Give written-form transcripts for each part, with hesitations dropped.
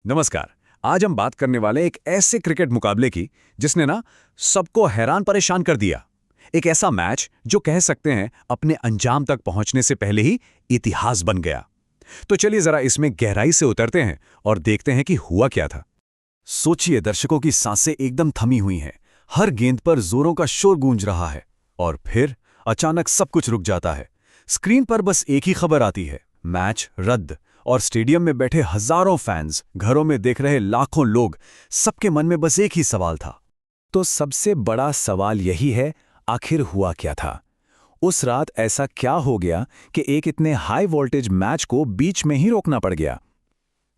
नमस्कार। आज हम बात करने वाले एक ऐसे क्रिकेट मुकाबले की जिसने ना सबको हैरान परेशान कर दिया। एक ऐसा मैच जो कह सकते हैं अपने अंजाम तक पहुंचने से पहले ही इतिहास बन गया। तो चलिए जरा इसमें गहराई से उतरते हैं और देखते हैं कि हुआ क्या था। सोचिए, दर्शकों की सांसें एकदम थमी हुई हैं, हर गेंद पर जोरों का शोर गूंज रहा है और फिर अचानक सब कुछ रुक जाता है। स्क्रीन पर बस एक ही खबर आती है, मैच रद्द। और स्टेडियम में बैठे हजारों फैंस, घरों में देख रहे लाखों लोग, सबके मन में बस एक ही सवाल था। तो सबसे बड़ा सवाल यही है, आखिर हुआ क्या था? उस रात ऐसा क्या हो गया कि एक इतने हाई वोल्टेज मैच को बीच में ही रोकना पड़ गया?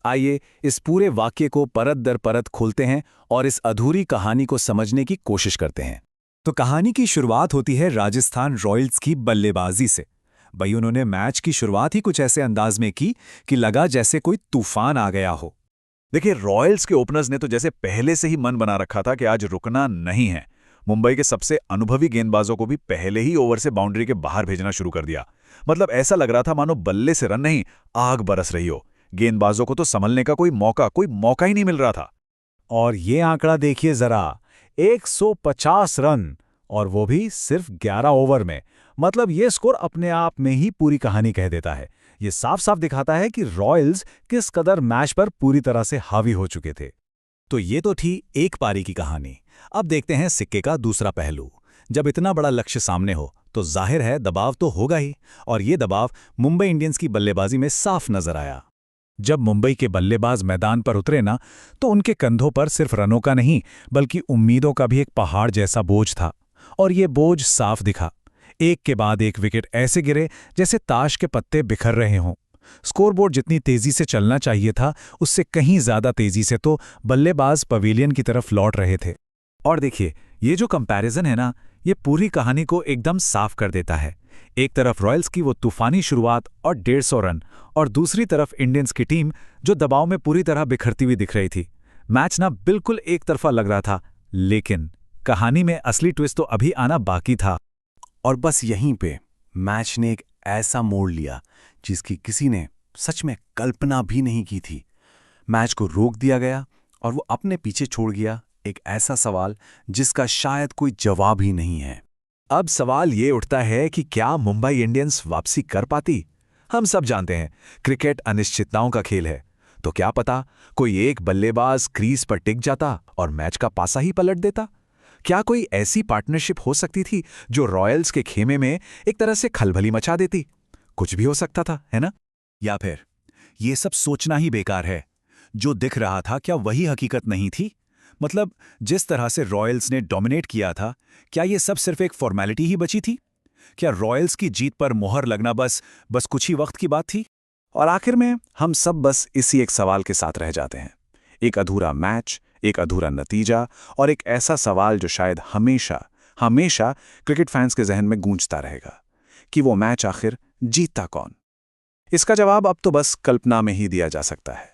आइए इस पूरे वाक्य को परत दर परत खोलते हैं और इस अधूरी कहानी को समझने की कोशिश करते हैं। तो कहानी की शुरुआत होती है राजस्थान रॉयल्स की बल्लेबाजी से। भाई, उन्होंने मैच की शुरुआत ही कुछ ऐसे अंदाज में की कि लगा जैसे कोई तूफान आ गया हो। देखिए, रॉयल्स के ओपनर्स ने तो जैसे पहले से ही मन बना रखा था कि आज रुकना नहीं है। मुंबई के सबसे अनुभवी गेंदबाजों को भी पहले ही ओवर से बाउंड्री के बाहर भेजना शुरू कर दिया। मतलब ऐसा लग रहा था मानो बल्ले से रन नहीं, आग बरस रही हो। गेंदबाजों को तो संभलने का कोई मौका ही नहीं मिल रहा था। और ये आंकड़ा देखिए जरा, 150 रन, और वो भी सिर्फ 11 ओवर में। मतलब ये स्कोर अपने आप में ही पूरी कहानी कह देता है। ये साफ साफ दिखाता है कि रॉयल्स किस कदर मैच पर पूरी तरह से हावी हो चुके थे। तो ये तो थी एक पारी की कहानी। अब देखते हैं सिक्के का दूसरा पहलू। जब इतना बड़ा लक्ष्य सामने हो तो जाहिर है दबाव तो होगा ही, और ये दबाव मुंबई इंडियंस की बल्लेबाजी में साफ नजर आया। जब मुंबई के बल्लेबाज मैदान पर उतरे ना, तो उनके कंधों पर सिर्फ रनों का नहीं बल्कि उम्मीदों का भी एक पहाड़ जैसा बोझ था। और ये बोझ साफ दिखा। एक के बाद एक विकेट ऐसे गिरे जैसे ताश के पत्ते बिखर रहे हों। स्कोरबोर्ड जितनी तेजी से चलना चाहिए था, उससे कहीं ज्यादा तेजी से तो बल्लेबाज पवेलियन की तरफ लौट रहे थे। और देखिए, ये जो कंपैरिजन है ना, ये पूरी कहानी को एकदम साफ कर देता है। एक तरफ रॉयल्स की वो तूफानी शुरुआत और 150 रन, और दूसरी तरफ इंडियंस की टीम जो दबाव में पूरी तरह बिखरती हुई दिख रही थी। मैच ना बिल्कुल एक तरफा लग रहा था, लेकिन कहानी में असली ट्विस्ट तो अभी आना बाकी था। और बस यहीं पे मैच ने एक ऐसा मोड़ लिया जिसकी किसी ने सच में कल्पना भी नहीं की थी। मैच को रोक दिया गया और वो अपने पीछे छोड़ गया एक ऐसा सवाल जिसका शायद कोई जवाब ही नहीं है। अब सवाल ये उठता है कि क्या मुंबई इंडियंस वापसी कर पाती? हम सब जानते हैं क्रिकेट अनिश्चितताओं का खेल है। तो क्या पता कोई एक बल्लेबाज क्रीज पर टिक जाता और मैच का पासा ही पलट देता? क्या कोई ऐसी पार्टनरशिप हो सकती थी जो रॉयल्स के खेमे में एक तरह से खलबली मचा देती? कुछ भी हो सकता था, है ना? या फिर ये सब सोचना ही बेकार है। जो दिख रहा था क्या वही हकीकत नहीं थी? मतलब जिस तरह से रॉयल्स ने डोमिनेट किया था, क्या ये सब सिर्फ एक फॉर्मेलिटी ही बची थी? क्या रॉयल्स की जीत पर मोहर लगना बस कुछ ही वक्त की बात थी? और आखिर में हम सब बस इसी एक सवाल के साथ रह जाते हैं। एक अधूरा मैच, एक अधूरा नतीजा, और एक ऐसा सवाल जो शायद हमेशा हमेशा क्रिकेट फैंस के जहन में गूंजता रहेगा कि वो मैच आखिर जीतता कौन? इसका जवाब अब तो बस कल्पना में ही दिया जा सकता है।